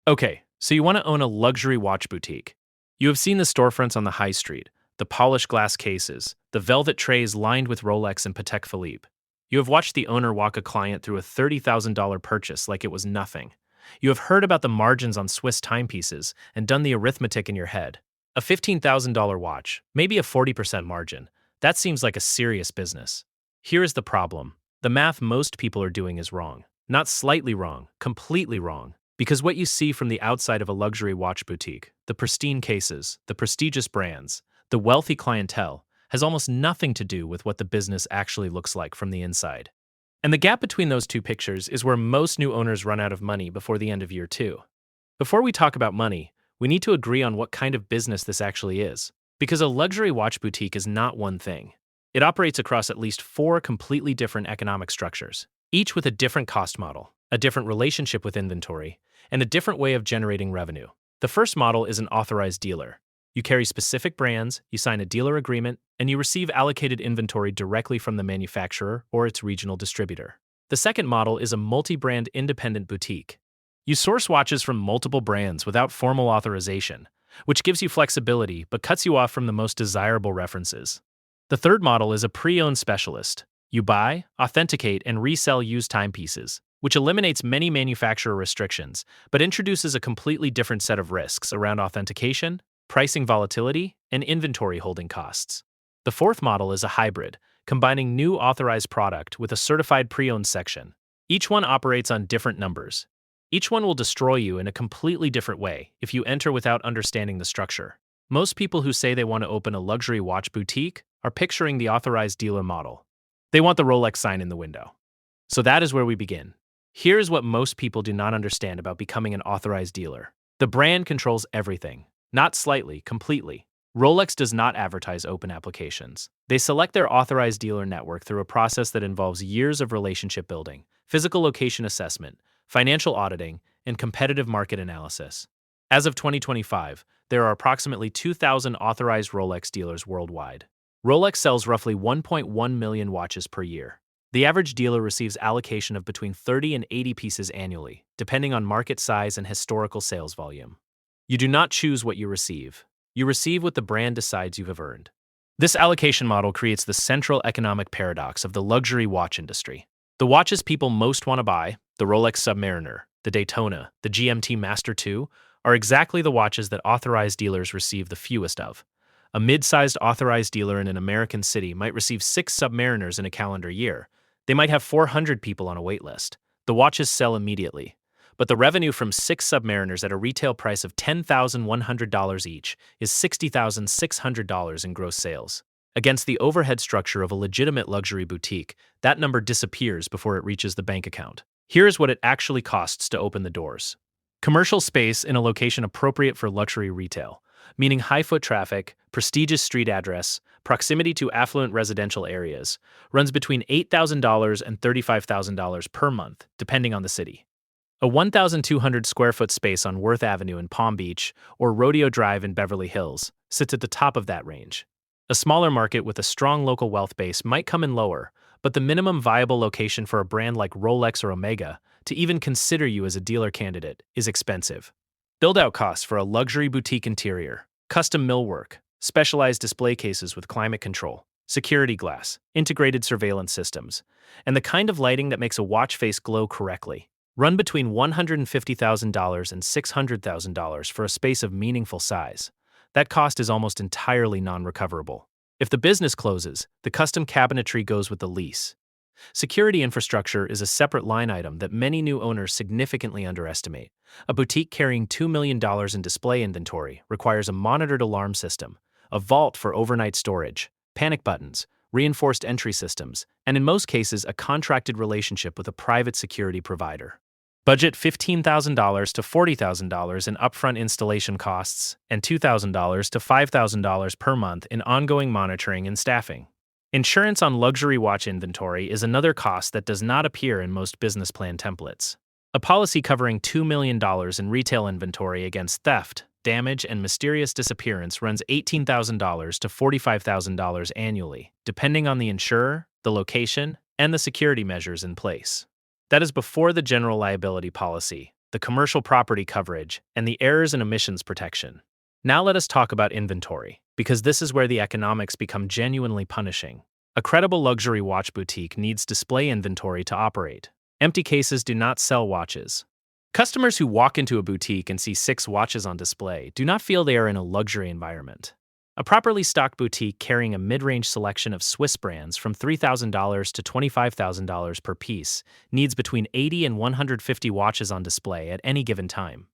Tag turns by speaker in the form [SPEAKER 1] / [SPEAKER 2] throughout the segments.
[SPEAKER 1] Okay, so you want to own a luxury watch boutique. You have seen the storefronts on the high street, the polished glass cases, the velvet trays lined with Rolex and Patek Philippe. You have watched the owner walk a client through a $30,000 purchase like it was nothing. You have heard about the margins on Swiss timepieces and done the arithmetic in your head. A $15,000 watch, maybe a 40% margin. That seems like a serious business. Here is the problem. The math most people are doing is wrong. Not slightly wrong, completely wrong. Because what you see from the outside of a luxury watch boutique, the pristine cases, the prestigious brands, the wealthy clientele, has almost nothing to do with what the business actually looks like from the inside. And the gap between those two pictures is where most new owners run out of money before the end of year two. Before we talk about money, we need to agree on what kind of business this actually is. Because a luxury watch boutique is not one thing. It operates across at least four completely different economic structures, each with a different cost model, a different relationship with inventory, and a different way of generating revenue. The first model is an authorized dealer. You carry specific brands, you sign a dealer agreement, and you receive allocated inventory directly from the manufacturer or its regional distributor. The second model is a multi-brand independent boutique. You source watches from multiple brands without formal authorization, which gives you flexibility but cuts you off from the most desirable references. The third model is a pre-owned specialist. You buy, authenticate, and resell used timepieces, which eliminates many manufacturer restrictions, but introduces a completely different set of risks around authentication, pricing volatility, and inventory holding costs. The fourth model is a hybrid, combining new authorized product with a certified pre-owned section. Each one operates on different numbers. Each one will destroy you in a completely different way if you enter without understanding the structure. Most people who say they want to open a luxury watch boutique are picturing the authorized dealer model. They want the Rolex sign in the window. So that is where we begin. Here's what most people do not understand about becoming an authorized dealer. The brand controls everything, not slightly, completely. Rolex does not advertise open applications. They select their authorized dealer network through a process that involves years of relationship building, physical location assessment, financial auditing, and competitive market analysis. As of 2025, there are approximately 2,000 authorized Rolex dealers worldwide. Rolex sells roughly 1.1 million watches per year. The average dealer receives allocation of between 30 and 80 pieces annually, depending on market size and historical sales volume. You do not choose what you receive. You receive what the brand decides you have earned. This allocation model creates the central economic paradox of the luxury watch industry. The watches people most want to buy, the Rolex Submariner, the Daytona, the GMT Master II, are exactly the watches that authorized dealers receive the fewest of. A mid-sized authorized dealer in an American city might receive 6 Submariners in a calendar year. They might have 400 people on a wait list. The watches sell immediately. But the revenue from 6 Submariners at a retail price of $10,100 each is $60,600 in gross sales. Against the overhead structure of a legitimate luxury boutique, that number disappears before it reaches the bank account. Here's what it actually costs to open the doors. Commercial space in a location appropriate for luxury retail, meaning high foot traffic, prestigious street address, proximity to affluent residential areas, runs between $8,000 and $35,000 per month, depending on the city. A 1,200 square foot space on Worth Avenue in Palm Beach or Rodeo Drive in Beverly Hills sits at the top of that range. A smaller market with a strong local wealth base might come in lower, but the minimum viable location for a brand like Rolex or Omega to even consider you as a dealer candidate is expensive. Build-out costs for a luxury boutique interior, custom millwork, specialized display cases with climate control, security glass, integrated surveillance systems, and the kind of lighting that makes a watch face glow correctly, run between $150,000 and $600,000 for a space of meaningful size. That cost is almost entirely non-recoverable. If the business closes, the custom cabinetry goes with the lease. Security infrastructure is a separate line item that many new owners significantly underestimate. A boutique carrying $2 million in display inventory requires a monitored alarm system, a vault for overnight storage, panic buttons, reinforced entry systems, and in most cases a contracted relationship with a private security provider. Budget $15,000 to $40,000 in upfront installation costs and $2,000 to $5,000 per month in ongoing monitoring and staffing. Insurance on luxury watch inventory is another cost that does not appear in most business plan templates. A policy covering $2 million in retail inventory against theft, damage, and mysterious disappearance runs $18,000 to $45,000 annually, depending on the insurer, the location, and the security measures in place. That is before the general liability policy, the commercial property coverage, and the errors and omissions protection. Now let us talk about inventory, because this is where the economics become genuinely punishing. A credible luxury watch boutique needs display inventory to operate. Empty cases do not sell watches. Customers who walk into a boutique and see 6 watches on display do not feel they are in a luxury environment. A properly stocked boutique carrying a mid-range selection of Swiss brands from $3,000 to $25,000 per piece needs between 80 and 150 watches on display at any given time.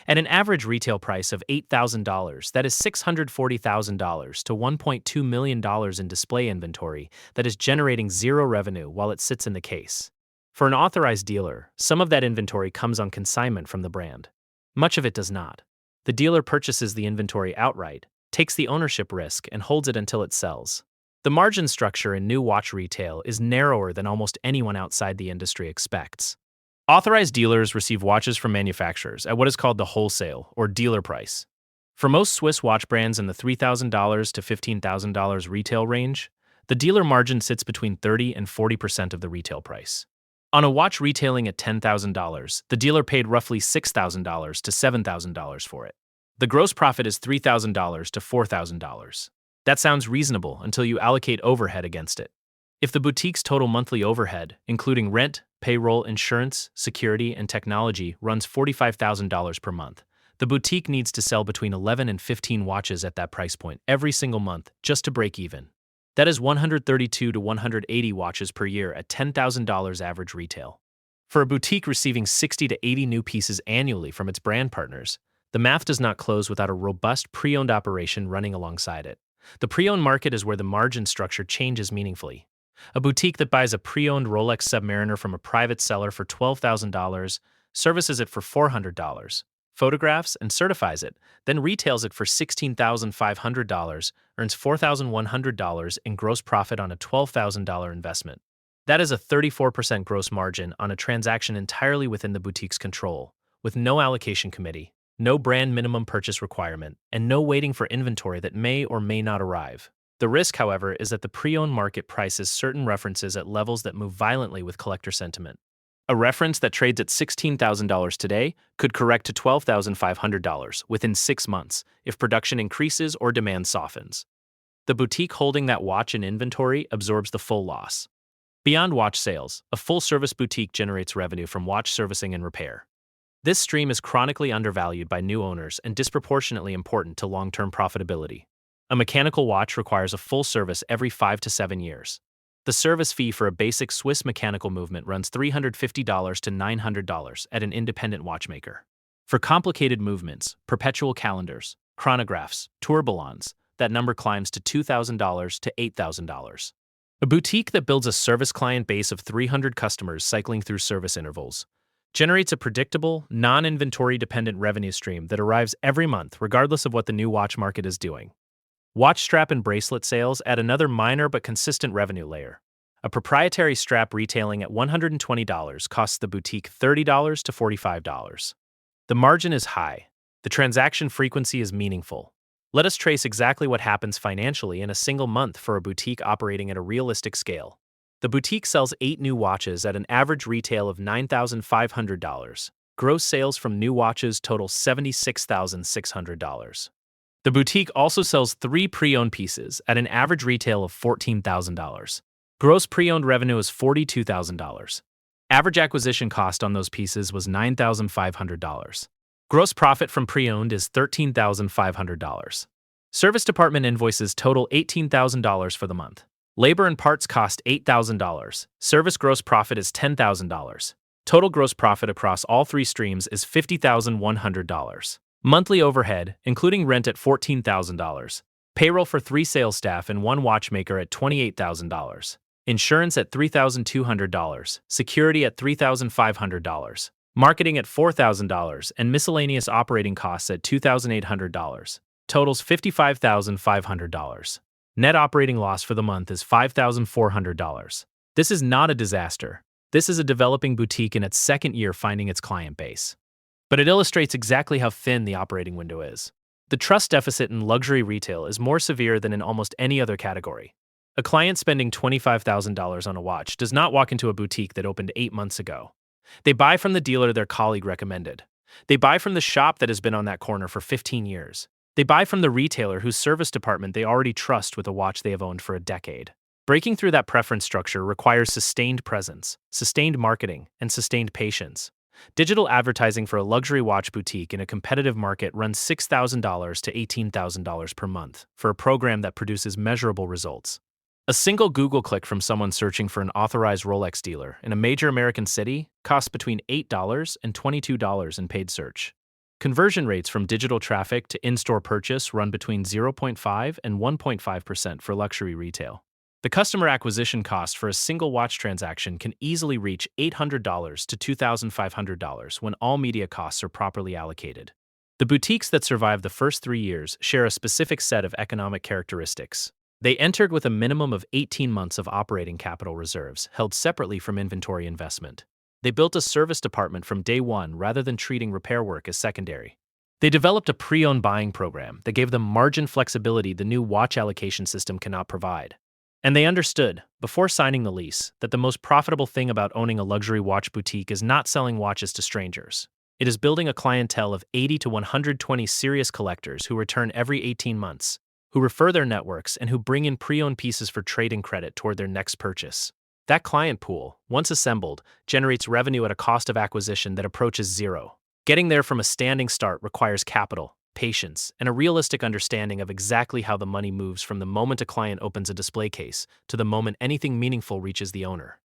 [SPEAKER 1] At an average retail price of $8,000, that is $640,000 to $1.2 million in display inventory that is generating zero revenue while it sits in the case. For an authorized dealer, some of that inventory comes on consignment from the brand. Much of it does not. The dealer purchases the inventory outright, takes the ownership risk, and holds it until it sells. The margin structure in new watch retail is narrower than almost anyone outside the industry expects. Authorized dealers receive watches from manufacturers at what is called the wholesale or dealer price. For most Swiss watch brands in the $3,000 to $15,000 retail range, the dealer margin sits between 30 and 40% of the retail price. On a watch retailing at $10,000, the dealer paid roughly $6,000 to $7,000 for it. The gross profit is $3,000 to $4,000. That sounds reasonable until you allocate overhead against it. If the boutique's total monthly overhead, including rent, payroll, insurance, security, and technology, runs $45,000 per month, the boutique needs to sell between 11 and 15 watches at that price point every single month just to break even. That is 132 to 180 watches per year at $10,000 average retail. For a boutique receiving 60 to 80 new pieces annually from its brand partners, the math does not close without a robust pre-owned operation running alongside it. The pre-owned market is where the margin structure changes meaningfully. A boutique that buys a pre-owned Rolex Submariner from a private seller for $12,000, services it for $400, photographs and certifies it, then retails it for $16,500, earns $4,100 in gross profit on a $12,000 investment. That is a 34% gross margin on a transaction entirely within the boutique's control, with no allocation committee, no brand minimum purchase requirement, and no waiting for inventory that may or may not arrive. The risk, however, is that the pre-owned market prices certain references at levels that move violently with collector sentiment. A reference that trades at $16,000 today could correct to $12,500 within 6 months if production increases or demand softens. The boutique holding that watch in inventory absorbs the full loss. Beyond watch sales, a full-service boutique generates revenue from watch servicing and repair. This stream is chronically undervalued by new owners and disproportionately important to long-term profitability. A mechanical watch requires a full service every 5 to 7 years. The service fee for a basic Swiss mechanical movement runs $350 to $900 at an independent watchmaker. For complicated movements, perpetual calendars, chronographs, tourbillons, that number climbs to $2,000 to $8,000. A boutique that builds a service client base of 300 customers cycling through service intervals generates a predictable, non-inventory-dependent revenue stream that arrives every month regardless of what the new watch market is doing. Watch strap and bracelet sales add another minor but consistent revenue layer. A proprietary strap retailing at $120 costs the boutique $30 to $45. The margin is high. The transaction frequency is meaningful. Let us trace exactly what happens financially in a single month for a boutique operating at a realistic scale. The boutique sells 8 new watches at an average retail of $9,500. Gross sales from new watches total $76,600. The boutique also sells 3 pre-owned pieces at an average retail of $14,000. Gross pre-owned revenue is $42,000. Average acquisition cost on those pieces was $9,500. Gross profit from pre-owned is $13,500. Service department invoices total $18,000 for the month. Labor and parts cost $8,000. Service gross profit is $10,000. Total gross profit across all 3 streams is $50,100. Monthly overhead, including rent at $14,000. Payroll for 3 sales staff and 1 watchmaker at $28,000. Insurance at $3,200. Security at $3,500. Marketing at $4,000 and miscellaneous operating costs at $2,800. Totals $55,500. Net operating loss for the month is $5,400. This is not a disaster. This is a developing boutique in its second year finding its client base. But it illustrates exactly how thin the operating window is. The trust deficit in luxury retail is more severe than in almost any other category. A client spending $25,000 on a watch does not walk into a boutique that opened 8 months ago. They buy from the dealer their colleague recommended. They buy from the shop that has been on that corner for 15 years. They buy from the retailer whose service department they already trust with a watch they have owned for a decade. Breaking through that preference structure requires sustained presence, sustained marketing, and sustained patience. Digital advertising for a luxury watch boutique in a competitive market runs $6,000 to $18,000 per month for a program that produces measurable results. A single Google click from someone searching for an authorized Rolex dealer in a major American city costs between $8 and $22 in paid search. Conversion rates from digital traffic to in-store purchase run between 0.5 and 1.5% for luxury retail. The customer acquisition cost for a single watch transaction can easily reach $800 to $2,500 when all media costs are properly allocated. The boutiques that survive the first 3 years share a specific set of economic characteristics. They entered with a minimum of 18 months of operating capital reserves held separately from inventory investment. They built a service department from day one rather than treating repair work as secondary. They developed a pre-owned buying program that gave them margin flexibility the new watch allocation system cannot provide. And they understood, before signing the lease, that the most profitable thing about owning a luxury watch boutique is not selling watches to strangers. It is building a clientele of 80 to 120 serious collectors who return every 18 months, who refer their networks, and who bring in pre-owned pieces for trade-in credit toward their next purchase. That client pool, once assembled, generates revenue at a cost of acquisition that approaches zero. Getting there from a standing start requires capital, patience, and a realistic understanding of exactly how the money moves from the moment a client opens a display case to the moment anything meaningful reaches the owner.